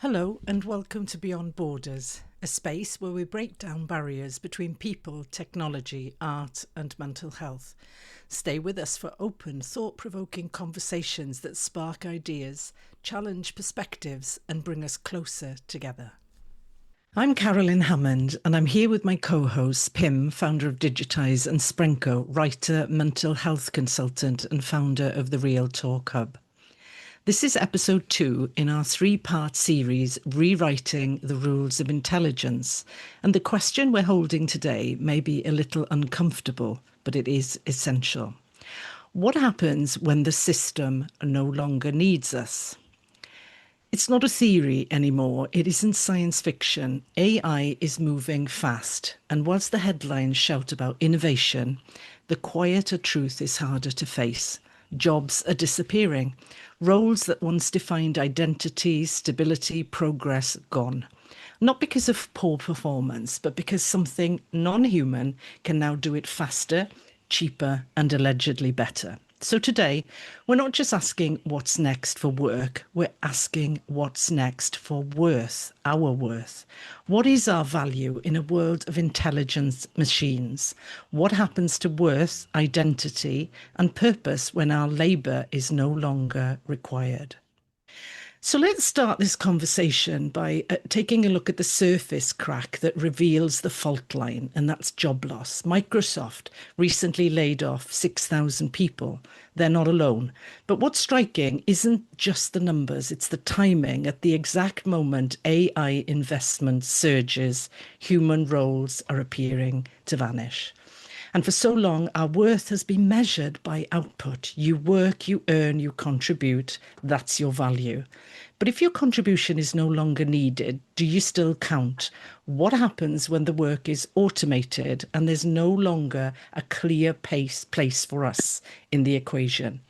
Hello and welcome to Beyond Borders, a space where we break down barriers between people, technology, art and mental health. Stay with us for open, thought-provoking conversations that spark ideas, challenge perspectives and bring us closer together. I'm Carolyn Hammond and I'm here with my co-host Pim, founder of Digitize, and Sprenko, writer, mental health consultant and founder of the Real Talk Hub. This is episode 2 in our 3-part series, Rewriting the Rules of Intelligence. And the question we're holding today may be a little uncomfortable, but it is essential. What happens when the system no longer needs us? It's not a theory anymore. It isn't science fiction. AI is moving fast. And whilst the headlines shout about innovation, the quieter truth is harder to face. Jobs are disappearing. Roles that once defined identity, stability, progress, gone. Not because of poor performance, but because something non-human can now do it faster, cheaper, and allegedly better. So today, we're not just asking what's next for work, we're asking what's next for worth, our worth. What is our value in a world of intelligence machines? What happens to worth, identity, and purpose when our labour is no longer required? So let's start this conversation by taking a look at the surface crack that reveals the fault line, and that's job loss. Microsoft recently laid off 6,000 people. They're not alone. But what's striking isn't just the numbers, it's the timing. At the exact moment AI investment surges, human roles are appearing to vanish. And for so long, our worth has been measured by output. You work, you earn, you contribute. That's your value. But if your contribution is no longer needed, do you still count? What happens when the work is automated and there's no longer a clear place for us in the equation?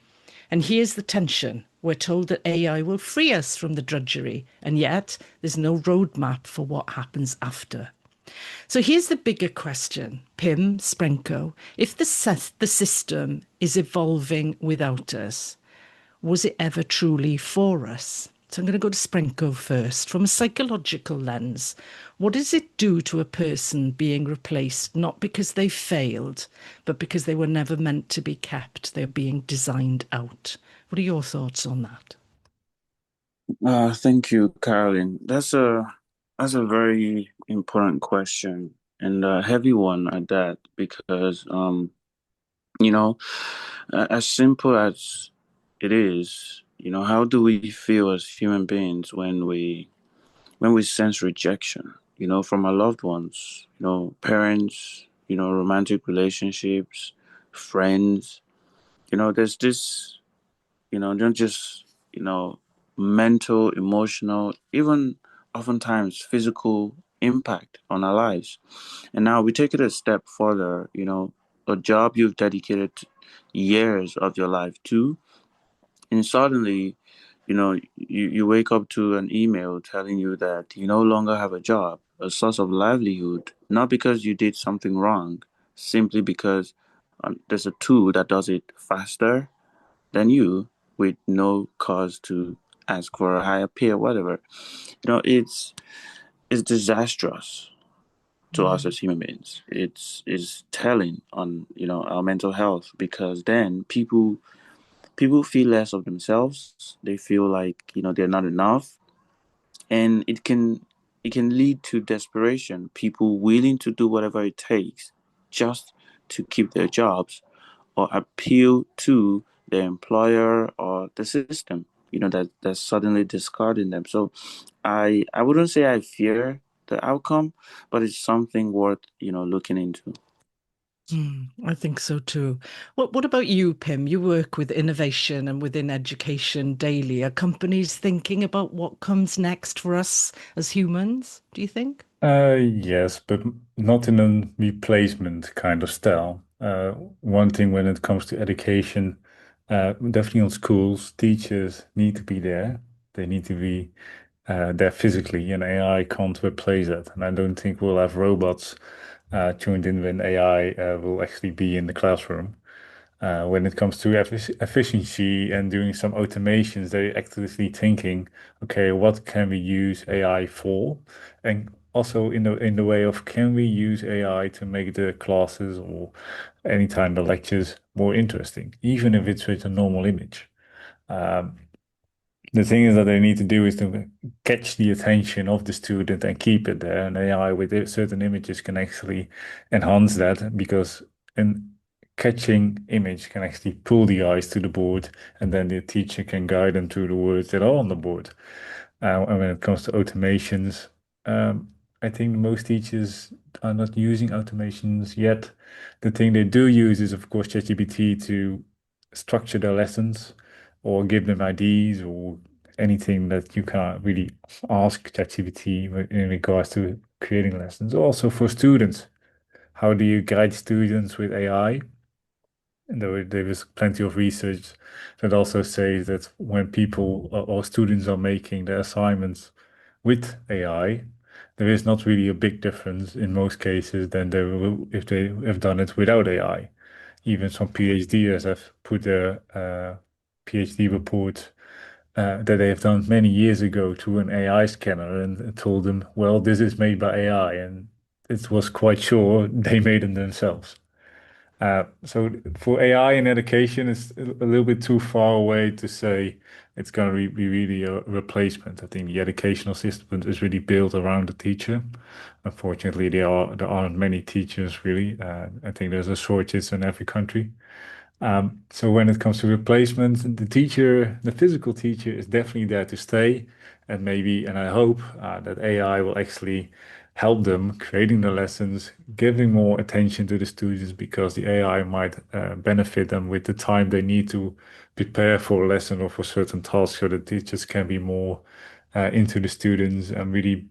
And here's the tension. We're told that AI will free us from the drudgery, and yet there's no roadmap for what happens after. So here's the bigger question, Pim, Sprenko. If the system is evolving without us, was it ever truly for us? So I'm going to go to Sprenko first. From a psychological lens, what does it do to a person being replaced, not because they failed, but because they were never meant to be kept? They're being designed out. What are your thoughts on that? Thank you, Carolyn. That's a very important question and a heavy one at that because you know, as simple as it is, how do we feel as human beings when we sense rejection, from our loved ones, parents, romantic relationships, friends, there's this not just, mental, emotional, even oftentimes physical impact on our lives. And now we take it a step further, a job you've dedicated years of your life to, and suddenly, you wake up to an email telling you that you no longer have a job, a source of livelihood, not because you did something wrong, simply because there's a tool that does it faster than you with no cause to ask for a higher pay or whatever. It's disastrous to us Mm. as human beings. It's telling on, our mental health because then people feel less of themselves. They feel like, they're not enough. And it can lead to desperation, people willing to do whatever it takes just to keep their jobs or appeal to their employer or the system, that's suddenly discarding them. So I wouldn't say I fear the outcome, but it's something worth, looking into. I think so too. What about you, Pim? You work with innovation and within education daily. Are companies thinking about what comes next for us as humans, do you think? Yes, but not in a replacement kind of style. One thing when it comes to education, definitely on schools, teachers need to be there. They need to be there physically, and AI can't replace that. And I don't think we'll have robots tuned in when AI will actually be in the classroom. When it comes to efficiency and doing some automations, they're actively thinking, okay, what can we use AI for? And also in the way of, can we use AI to make the classes or anytime the lectures more interesting, even if it's with a normal image. Um, the thing is that they need to do is to catch the attention of the student and keep it there. And AI with certain images can actually enhance that, because an catching image can actually pull the eyes to the board, and then the teacher can guide them through the words that are on the board. And when it comes to automations, I think most teachers are not using automations yet. The thing they do use is, of course, ChatGPT to structure their lessons or give them ideas or anything that you can't really ask ChatGPT in regards to creating lessons. Also for students, how do you guide students with AI? And there is plenty of research that also says that when people or students are making their assignments with AI, there is not really a big difference in most cases than they will if they have done it without AI. Even some PhDers have put their PhD report that they have done many years ago to an AI scanner and told them, well, this is made by AI, and it was quite sure they made them themselves. So for AI in education, it's a little bit too far away to say it's going to be really a replacement. I think the educational system is really built around the teacher. Unfortunately, there aren't many teachers really. I think there's a shortage in every country. So when it comes to replacement, the physical teacher is definitely there to stay, and maybe, and I hope that AI will actually help them creating the lessons, giving more attention to the students, because the AI might benefit them with the time they need to prepare for a lesson or for certain tasks, so the teachers can be more into the students and really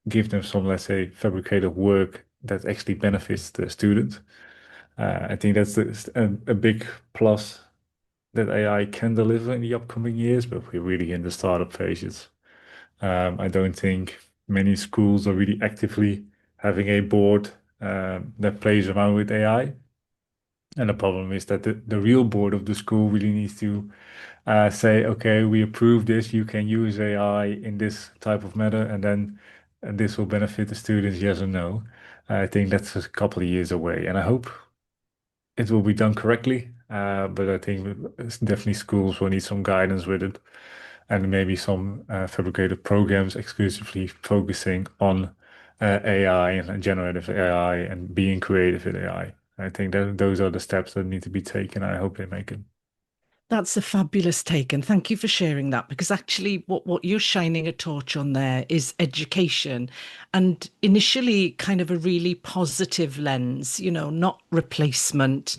give them some, let's say, fabricated work that actually benefits the student. I think that's a big plus that AI can deliver in the upcoming years, but we're really in the startup phases. I don't think many schools are really actively having a board that plays around with AI. And the problem is that the real board of the school really needs to say, okay, we approve this, you can use AI in this type of matter, and then this will benefit the students, yes or no. I think that's a couple of years away, and I hope it will be done correctly. But I think it's definitely schools will need some guidance with it, and maybe some fabricated programs exclusively focusing on AI and generative AI and being creative with AI. I think that those are the steps that need to be taken. I hope they make it. That's a fabulous take, and thank you for sharing that, because actually what you're shining a torch on there is education, and initially kind of a really positive lens, not replacement,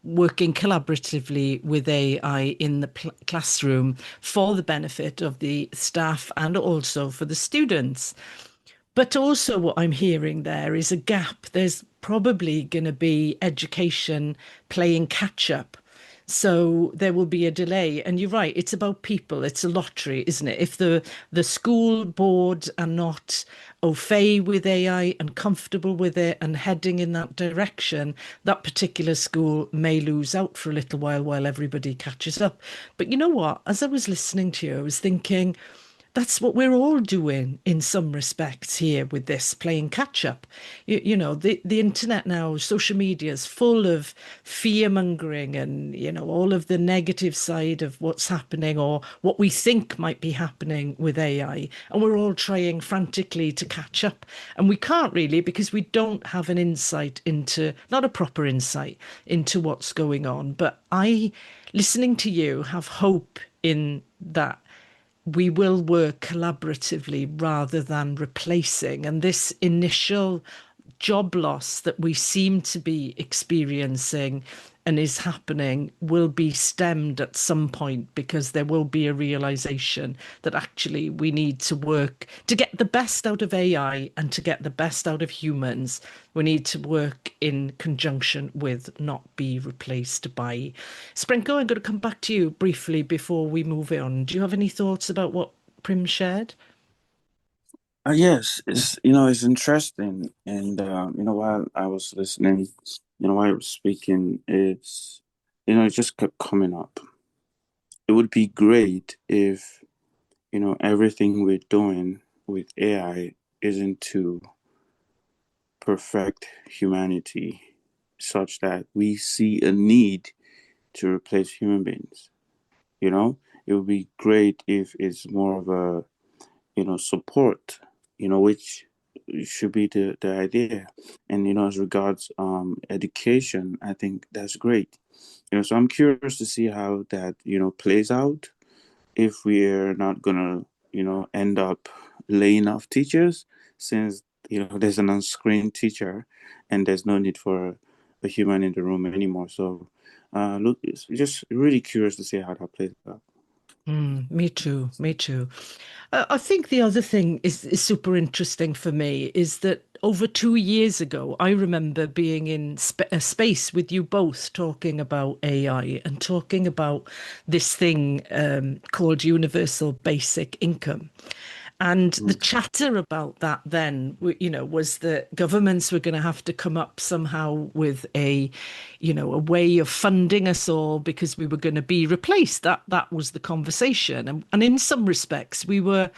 working collaboratively with AI in the classroom for the benefit of the staff and also for the students. But also, what I'm hearing there is a gap. There's probably going to be education playing catch up. So there will be a delay. And you're right, it's about people. It's a lottery, isn't it? If the school board are not au fait with AI and comfortable with it and heading in that direction, that particular school may lose out for a little while everybody catches up. But you know what? As I was listening to you, I was thinking, that's what we're all doing in some respects here with this playing catch up. The internet now, social media is full of fear mongering and, all of the negative side of what's happening or what we think might be happening with AI. And we're all trying frantically to catch up. And we can't really, because we don't have an insight into, not a proper insight into what's going on. But listening to you, have hope in that we will work collaboratively rather than replacing. And this initial job loss that we seem to be experiencing and is happening will be stemmed at some point, because there will be a realization that actually we need to work to get the best out of AI and to get the best out of humans. We need to work in conjunction with, not be replaced by. Sprinko, I'm going to come back to you briefly before we move on. Do you have any thoughts about what Prim shared? Yes, it's interesting, and while I was listening, while I was speaking, it just kept coming up. It would be great if, everything we're doing with AI isn't to perfect humanity such that we see a need to replace human beings. It would be great if it's more of a, support, which should be the idea. And, as regards education, I think that's great. So I'm curious to see how that, plays out if we're not gonna, end up laying off teachers since, there's an on-screen teacher and there's no need for a human in the room anymore. So look, it's just really curious to see how that plays out. Me too. Me too. I think the other thing is super interesting for me is that over 2 years ago, I remember being in a space with you both talking about AI and talking about this thing called universal basic income. And the Mm. chatter about that then, was that governments were going to have to come up somehow with a way of funding us all because we were going to be replaced. That was the conversation. And in some respects, we were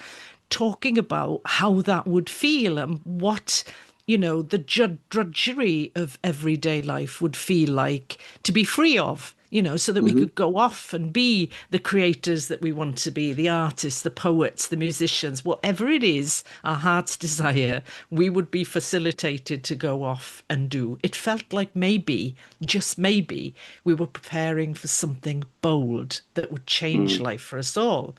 talking about how that would feel and what the drudgery of everyday life would feel like to be free of, so that we Mm-hmm. could go off and be the creators that we want to be, the artists, the poets, the musicians, whatever it is, our heart's desire, we would be facilitated to go off and do. It felt like maybe, just maybe, we were preparing for something bold that would change Mm. life for us all.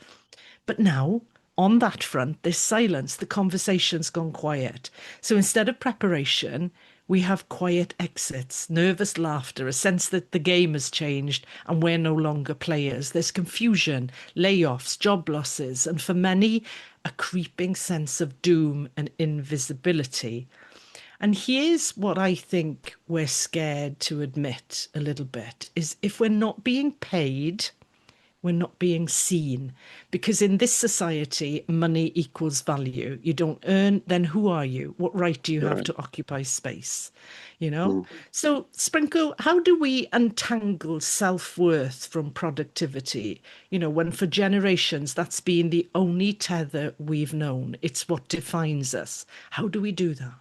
But now, on that front, there's silence. The conversation's gone quiet. So instead of preparation, we have quiet exits, nervous laughter, a sense that the game has changed and we're no longer players. There's confusion, layoffs, job losses, and for many, a creeping sense of doom and invisibility. And here's what I think we're scared to admit a little bit is if we're not being paid, we're not being seen. Because in this society, money equals value. You don't earn, then who are you? What right do you have Right. to occupy space? You know? Mm. So, Sprinkle, how do we untangle self-worth from productivity? When for generations that's been the only tether we've known. It's what defines us. How do we do that?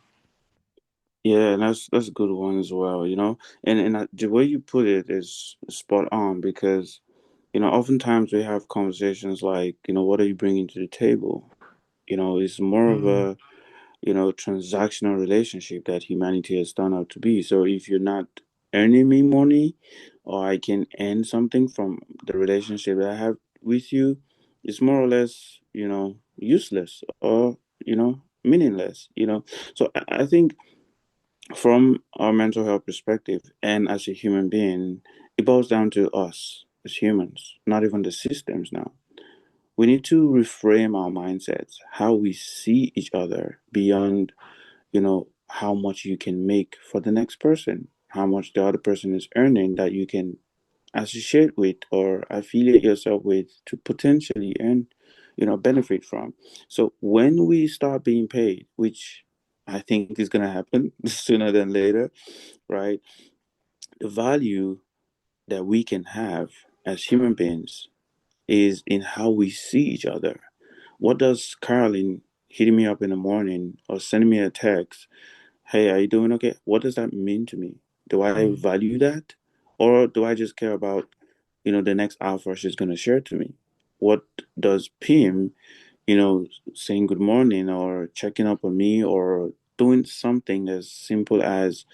Yeah, and that's a good one as well, and the way you put it is spot on because oftentimes we have conversations like, what are you bringing to the table? It's more of Mm, a, transactional relationship that humanity has turned out to be. So if you're not earning me money or I can earn something from the relationship that I have with you, it's more or less, useless or, meaningless. So I think from our mental health perspective and as a human being, it boils down to us as humans, not even the systems now. We need to reframe our mindsets, how we see each other beyond, how much you can make for the next person, how much the other person is earning that you can associate with or affiliate yourself with to potentially earn, benefit from. So when we start being paid, which I think is going to happen sooner than later, right? The value that we can have as human beings is in how we see each other. What does Carolyn hitting me up in the morning or sending me a text, hey, are you doing okay? What does that mean to me? Do I mm, value that? Or do I just care about, the next alpha she's going to share to me? What does Pim, saying good morning or checking up on me or doing something as simple as,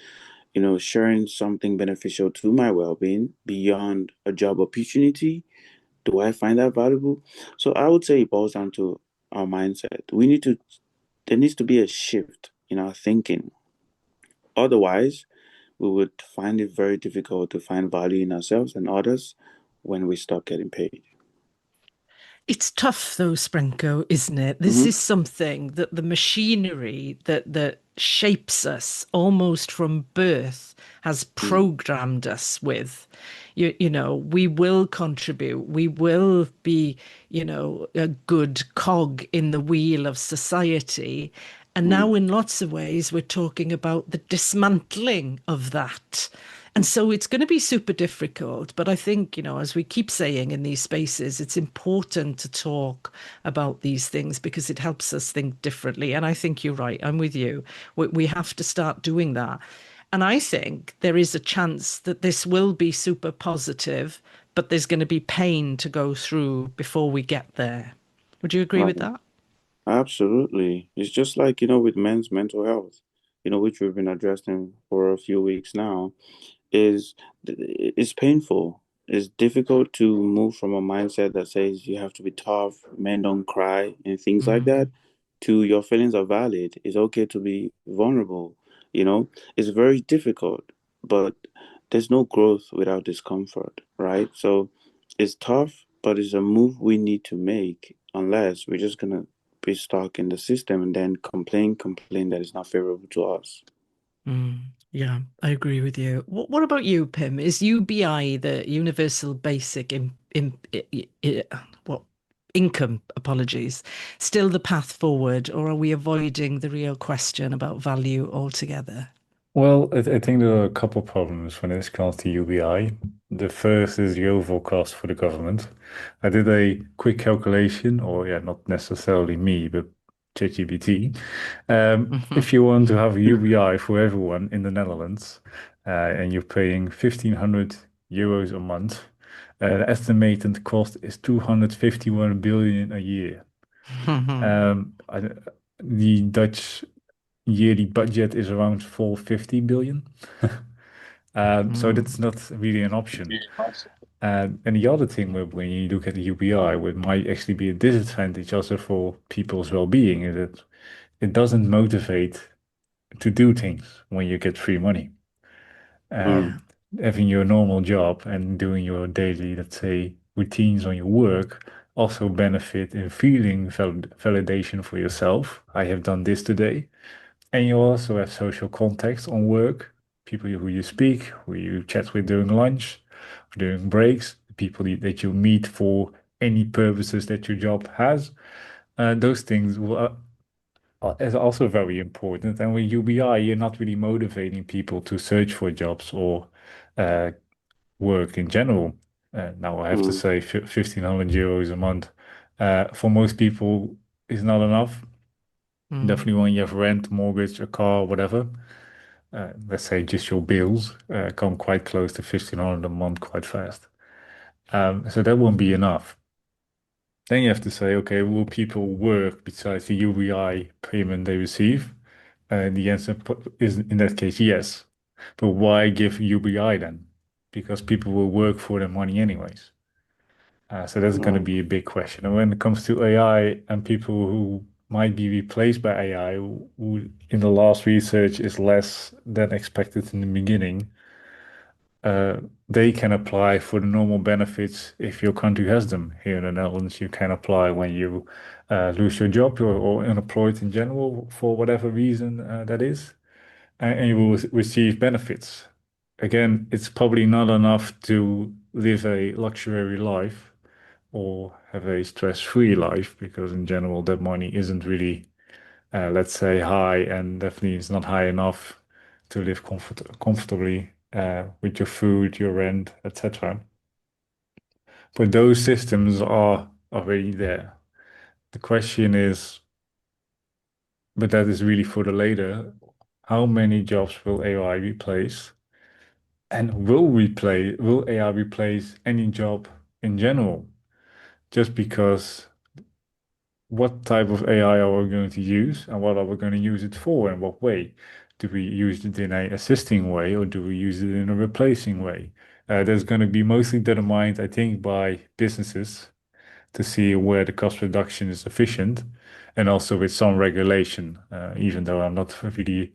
sharing something beneficial to my well-being beyond a job opportunity, do I find that valuable? So I would say it boils down to our mindset. There needs to be a shift in our thinking. Otherwise, we would find it very difficult to find value in ourselves and others when we stop getting paid. It's tough though, Sprenko, isn't it? This Mm-hmm. is something that the machinery that shapes us almost from birth has Mm. programmed us with. We will contribute, we will be, a good cog in the wheel of society. And Mm. now, in lots of ways, we're talking about the dismantling of that. And so it's going to be super difficult. But I think, as we keep saying in these spaces, it's important to talk about these things because it helps us think differently. And I think you're right. I'm with you. We have to start doing that. And I think there is a chance that this will be super positive, but there's going to be pain to go through before we get there. Would you agree with Right. that? Absolutely. It's just like, with men's mental health, which we've been addressing for a few weeks now. is is painful. It's difficult to move from a mindset that says you have to be tough, men don't cry, and things like that, Mm, to your feelings are valid. It's okay to be vulnerable. You know, it's very difficult, but there's no growth without discomfort, right? So it's tough, but it's a move we need to make unless we're just gonna be stuck in the system and then complain that it's not favorable to us. yeah, I agree with you. What about you, Pim? Is UBI the universal basic what income, apologies, still the path forward, or are we avoiding the real question about value altogether? Well, I think there are a couple problems when it comes to UBI. The first is the overall cost for the government. I did a quick calculation, or yeah, not necessarily me, but ChatGPT. If you want to have a UBI for everyone in the Netherlands, and you're paying 1,500 euros a month, the estimated cost is 251 billion a year. The Dutch yearly budget is around 450 billion. So that's Mm, not really an option. And the other thing when you look at the UBI, what might actually be a disadvantage also for people's well-being is that it doesn't motivate to do things when you get free money. Mm, yeah. Um, Having your normal job and doing your daily, let's say, routines on your work also benefit in feeling validation for yourself. I have done this today. And you also have social contacts on work, people who you speak, who you chat with during lunch, during breaks, people that you meet for any purposes that your job has. Those things is also very important. And with UBI, you're not really motivating people to search for jobs or uh, work in general. Now, I have to mm, say, 1,500 euros a month for most people is not enough. Mm, Definitely when you have rent, mortgage, a car, whatever. Let's say just your bills come quite close to 1,500 a month quite fast. So that won't be enough. Then you have to say, okay, will people work besides the UBI payment they receive? And the answer is in that case, yes. But why give UBI then? Because people will work for their money anyways. So that's going to right. be a big question. And when it comes to AI and people who might be replaced by AI, who in the last research is less than expected in the beginning, uh, they can apply for the normal benefits if your country has them. Here in the Netherlands, you can apply when you lose your job or unemployed in general for whatever reason that is, and you will receive benefits. Again, it's probably not enough to live a luxury life or have a stress-free life because in general that money isn't really, let's say, high and definitely is not high enough to live comfortably with your food, your rent, etc. But those systems are already there. The question is, but that is really for the later, how many jobs will AI replace? And will AI replace any job in general? Just because what type of AI are we going to use and what are we going to use it for and what way? Do we use it in a assisting way or do we use it in a replacing way? That's going to be mostly determined, I think, by businesses to see where the cost reduction is efficient and also with some regulation, even though I'm not really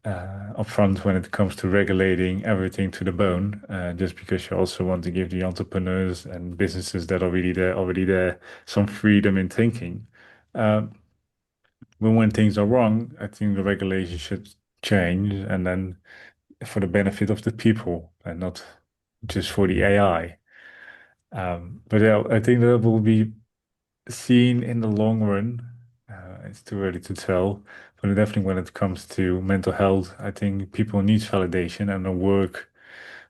upfront when it comes to regulating everything to the bone, just because you also want to give the entrepreneurs and businesses that are already there, some freedom in thinking. Um, but when things are wrong, I think the regulation should change, and then for the benefit of the people and not just for the AI. But yeah, I think that will be seen in the long run. It's too early to tell, but definitely when it comes to mental health, I think people need validation and the work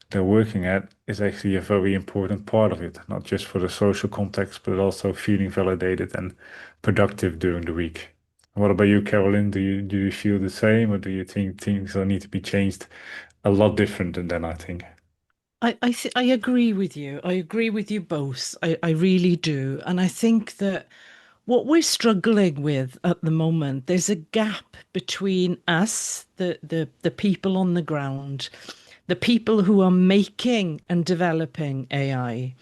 they're working at is actually a very important part of it, not just for the social context, but also feeling validated and productive during the week. What about you, Carolyn? Do you feel the same, or do you think things will need to be changed a lot different than then, I think? I agree with you. I agree with you both. I really do. And I think that what we're struggling with at the moment, there's a gap between us, the people on the ground, the people who are making and developing AI,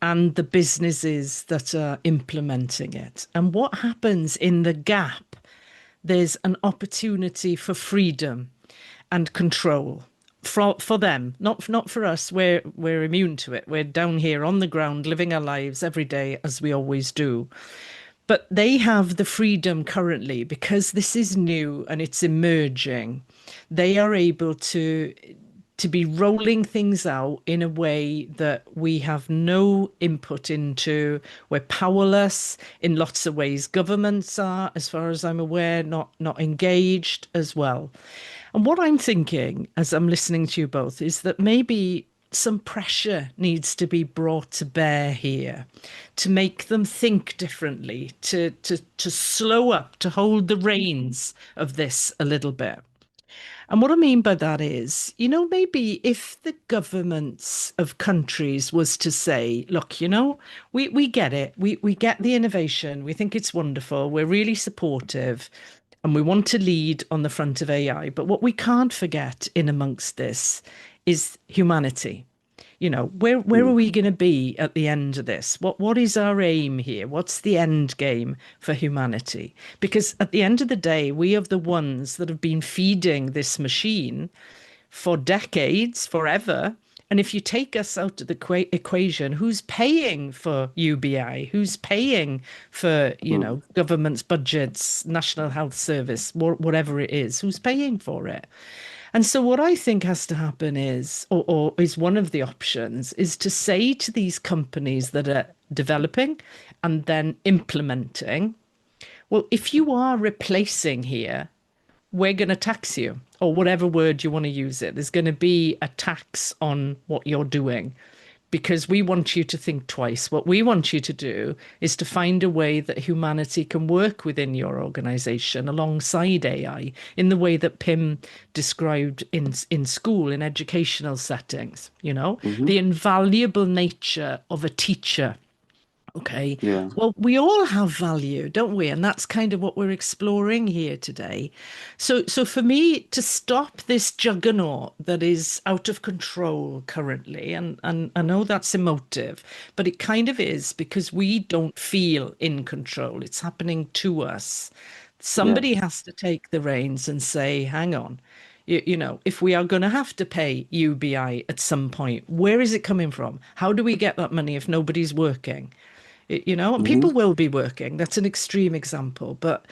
and the businesses that are implementing it. And what happens in the gap, there's an opportunity for freedom and control for them, not for us. We're immune to it. We're down here on the ground living our lives every day as we always do. But they have the freedom currently because this is new and it's emerging. They are able to be rolling things out in a way that we have no input into. We're powerless in lots of ways. Governments are, as far as I'm aware, not engaged as well. And what I'm thinking as I'm listening to you both is that maybe some pressure needs to be brought to bear here to make them think differently, to slow up, to hold the reins of this a little bit. And what I mean by that is, maybe if the governments of countries was to say, look, we get it. We get the innovation. We think it's wonderful. We're really supportive and we want to lead on the front of AI. But what we can't forget in amongst this is humanity. Where are Mm. we going to be at the end of this? What is our aim here? What's the end game for humanity? Because at the end of the day, we are the ones that have been feeding this machine for decades, forever. And if you take us out of the equation, who's paying for UBI? Who's paying for, Mm. government's budgets, National Health Service, whatever it is? Who's paying for it? And so what I think has to happen is, or is one of the options, is to say to these companies that are developing and then implementing, well, if you are replacing here, we're going to tax you, or whatever word you want to use it. There's going to be a tax on what you're doing because we want you to think twice. What we want you to do is to find a way that humanity can work within your organization alongside AI in the way that Pim described in school, in educational settings, Hmm. the invaluable nature of a teacher. Okay. Yeah. Well, we all have value, don't we? And that's kind of what we're exploring here today. So for me to stop this juggernaut that is out of control currently, and I know that's emotive, but it kind of is because we don't feel in control. It's happening to us. Yeah. Somebody has to take the reins and say, hang on. If we are going to have to pay UBI at some point, where is it coming from? How do we get that money if nobody's working? And Hmm. people will be working. That's an extreme example, but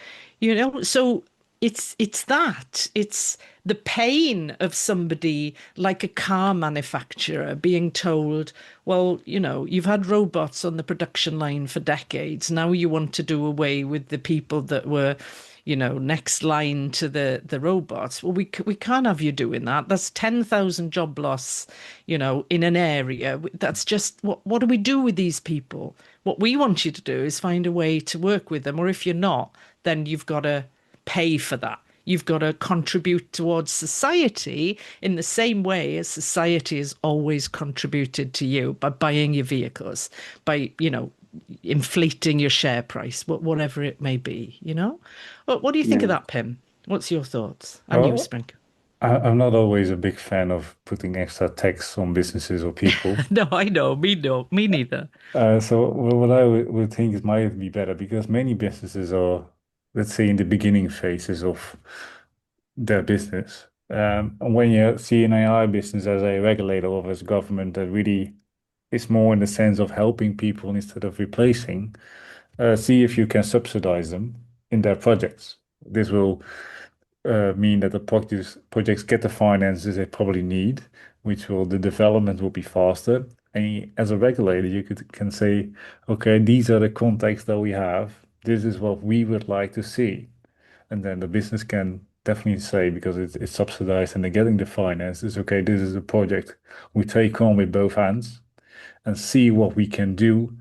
so it's the pain of somebody like a car manufacturer being told, well, you've had robots on the production line for decades. Now you want to do away with the people that were next line to the robots. Well, we can't have you doing that. That's 10,000 job loss, in an area. That's just what do we do with these people? What we want you to do is find a way to work with them, or if you're not, then you've got to pay for that. You've got to contribute towards society in the same way as society has always contributed to you by buying your vehicles, by, inflating your share price, whatever it may be. What do you think of Yeah. that, Pim? What's your thoughts? And you, Well, Spring. I'm not always a big fan of putting extra tax on businesses or people. No, I know. Me, no. Me neither. So what I would think is might be better because many businesses are, let's say, in the beginning phases of their business. And when you see an AI business as a regulator or as government that really is more in the sense of helping people instead of replacing, see if you can subsidize them in their projects. This will mean that the projects get the finances they probably need, which will the development will be faster. And as a regulator, you can say, okay, these are the contexts that we have. This is what we would like to see. And then the business can definitely say, because it's subsidized and they're getting the finance, is okay, this is a project we take on with both hands and see what we can do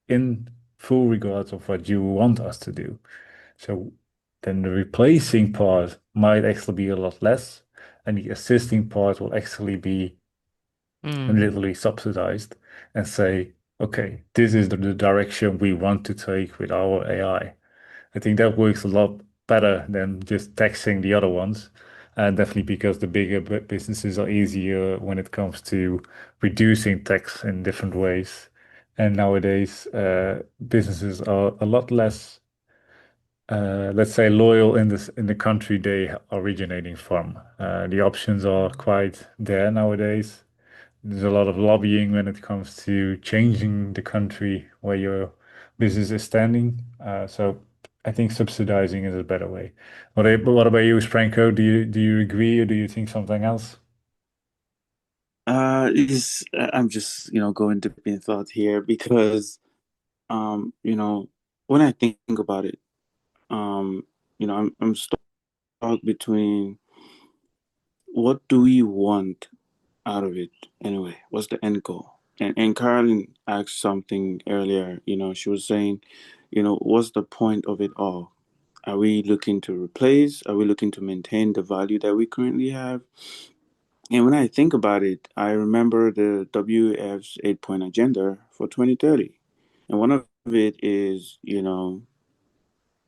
in full regards of what you want us to do. So then the replacing part might actually be a lot less, and the assisting part will actually be Mm. literally subsidized and say, okay, this is the direction we want to take with our AI. I think that works a lot better than just taxing the other ones. And definitely because the bigger businesses are easier when it comes to reducing tax in different ways. And nowadays, businesses are a lot less, let's say, loyal in the country they are originating from. The options are quite there nowadays. There's a lot of lobbying when it comes to changing the country where your business is standing. So I think subsidizing is a better way. What about you, Franco? Do you agree or do you think something else? I'm just, going deep in thought here because, when I think about it, um, I'm stuck between what do we want out of it anyway? What's the end goal? And Carolyn asked something earlier, she was saying, what's the point of it all? Are we looking to replace? Are we looking to maintain the value that we currently have? And when I think about it, I remember the WF's 8 point agenda for 2030. And one of it is,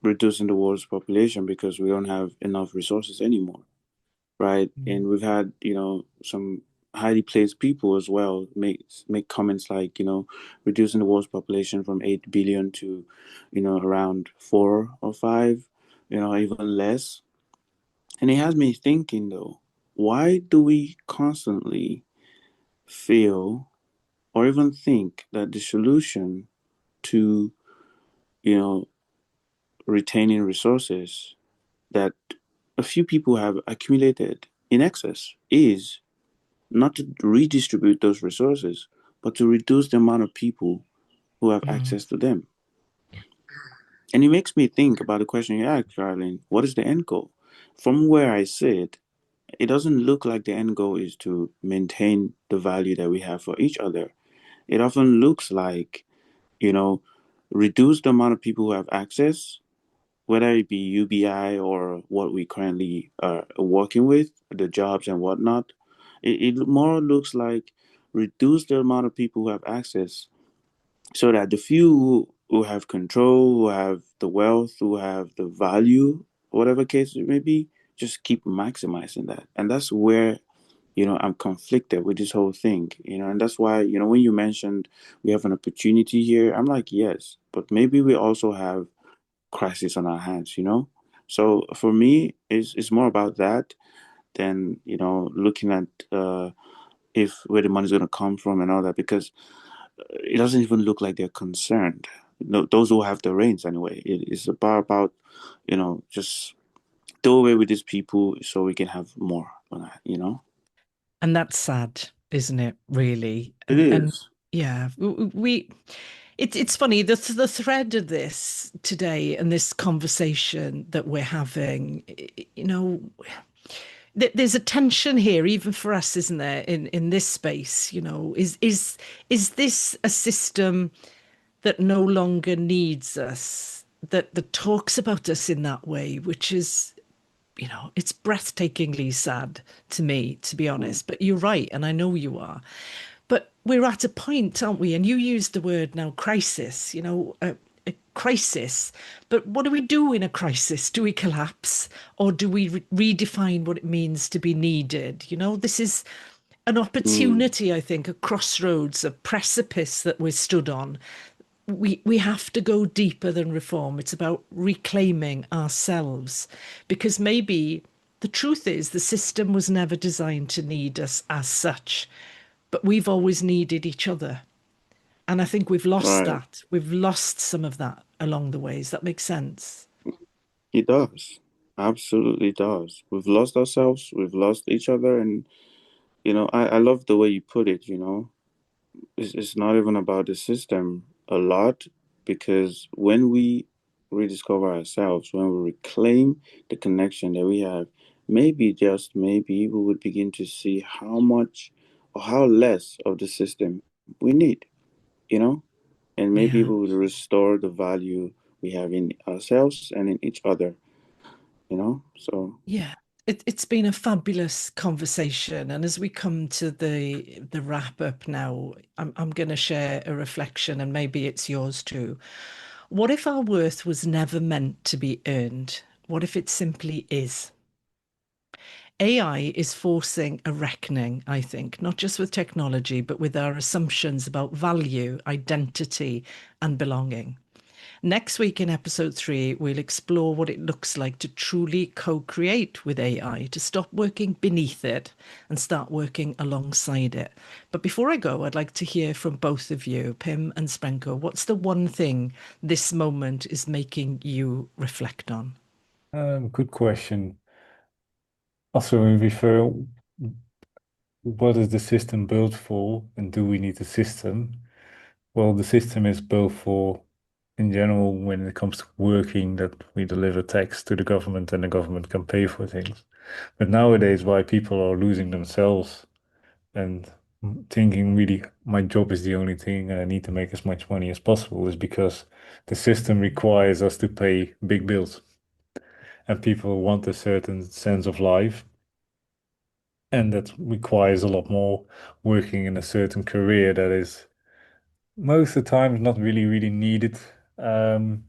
reducing the world's population because we don't have enough resources anymore, right? Mm. And we've had, some highly placed people as well make comments like, reducing the world's population from 8 billion to, around 4 or 5, even less. And it has me thinking though, why do we constantly feel or even think that the solution to, you know, retaining resources that a few people have accumulated in excess is not to redistribute those resources, but to reduce the amount of people who have Mm. access to them. And it makes me think about the question you asked, Carlin. What is the end goal? From where I sit, it doesn't look like the end goal is to maintain the value that we have for each other. It often looks like, you know, reduce the amount of people who have access, whether it be UBI or what we currently are working with, the jobs and whatnot. It more looks like reduce the amount of people who have access so that the few who have control, who have the wealth, who have the value, whatever case it may be, just keep maximizing that. And that's where, I'm conflicted with this whole thing, and that's why, when you mentioned we have an opportunity here, I'm like, yes, but maybe we also have crisis on our hands. So for me, it's more about that than, looking at if where the money's going to come from and all that, because it doesn't even look like they're concerned. No, those who have the reins anyway. It's about just do away with these people so we can have more on that. And that's sad, isn't it, really? It And is. yeah, we it's funny, the thread of this today and this conversation that we're having, there's a tension here, even for us, isn't there, in this space, is this a system that no longer needs us, that talks about us in that way, which is, it's breathtakingly sad to me, to be Mm. honest. But you're right, and I know you are. But we're at a point, aren't we? And you used the word now, crisis, a crisis. But what do we do in a crisis? Do we collapse or do we redefine what it means to be needed? This is an Mm. opportunity, I think, a crossroads, a precipice that we're stood on. We have to go deeper than reform. It's about reclaiming ourselves, because maybe the truth is the system was never designed to need us as such, but we've always needed each other. And I think we've lost Right. that. We've lost some of that along the ways. That makes sense. It does. Absolutely does. We've lost ourselves, we've lost each other, and I love the way you put it. It's not even about the system a lot, because when we rediscover ourselves, when we reclaim the connection that we have, maybe, just maybe, we would begin to see how much or how less of the system we need, you know? And maybe Yeah. we would restore the value we have in ourselves and in each other. So, Yeah. It's been a fabulous conversation. And as we come to the wrap up now, I'm going to share a reflection, and maybe it's yours too. What if our worth was never meant to be earned? What if it simply is? AI is forcing a reckoning, I think, not just with technology, but with our assumptions about value, identity, and belonging. Next week in episode 3, we'll explore what it looks like to truly co create with AI, to stop working beneath it and start working alongside it. But before I go, I'd like to hear from both of you, Pim and Sprenko. What's the one thing this moment is making you reflect on? Good question. Also, we refer what is the system built for, and do we need a system? Well, the system is built for, in general, when it comes to working, that we deliver tax to the government and the government can pay for things. But nowadays, why people are losing themselves and thinking really my job is the only thing and I need to make as much money as possible is because the system requires us to pay big bills and people want a certain sense of life, and that requires a lot more working in a certain career that is most of the time not really needed, um,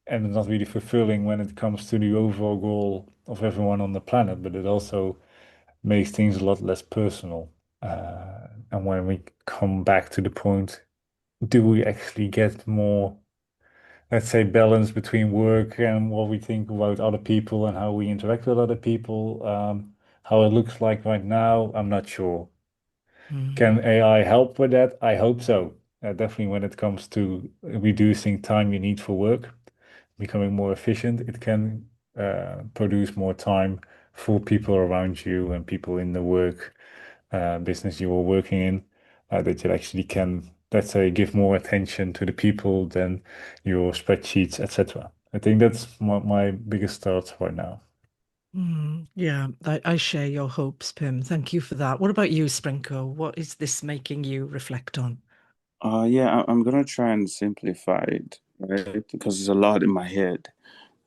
and not really fulfilling when it comes to the overall goal of everyone on the planet, but it also makes things a lot less personal. And when we come back to the point, do we actually get more, let's say, balance between work and what we think about other people and how we interact with other people? How it looks like right now, I'm not sure. Mm, Can AI help with that? I hope so. Definitely when it comes to reducing time you need for work, becoming more efficient, it can produce more time for people around you and people in the work business you are working in, that you actually can, let's say, give more attention to the people than your spreadsheets, etc. I think that's my biggest thoughts right now. yeah, I share your hopes, Pim. Thank you for that. What about you, Sprenko? What is this making you reflect on? yeah, I'm gonna try and simplify it, right? Because there's a lot in my head.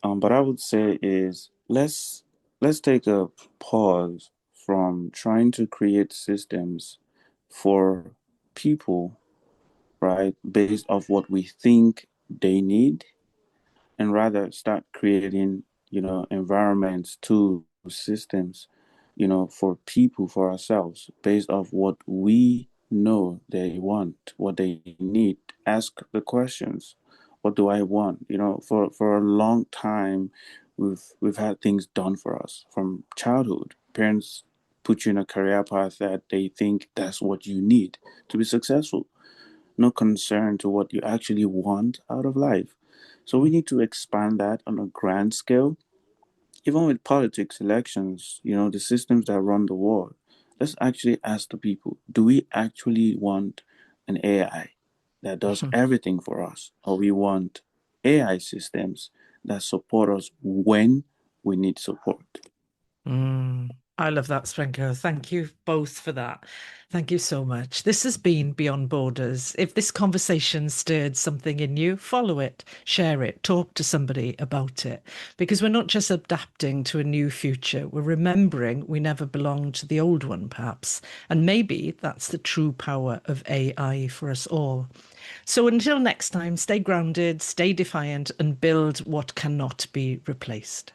But I would say is let's take a pause from trying to create systems for people, right, based off what we think they need, and rather start creating, environments, tools, systems, for people, for ourselves, based off what we know they want, what they need. Ask the questions. What do I want? For a long time, we've had things done for us from childhood. Parents put you in a career path that they think that's what you need to be successful. No concern to what you actually want out of life. So we need to expand that on a grand scale, even with politics, elections, the systems that run the world. Let's actually ask the people, do we actually want an AI that does everything for us? Or we want AI systems that support us when we need support? I love that, Sprenko. Thank you both for that. Thank you so much. This has been Beyond Borders. If this conversation stirred something in you, follow it, share it, talk to somebody about it. Because we're not just adapting to a new future, we're remembering we never belonged to the old one, perhaps. And maybe that's the true power of AI for us all. So until next time, stay grounded, stay defiant, and build what cannot be replaced.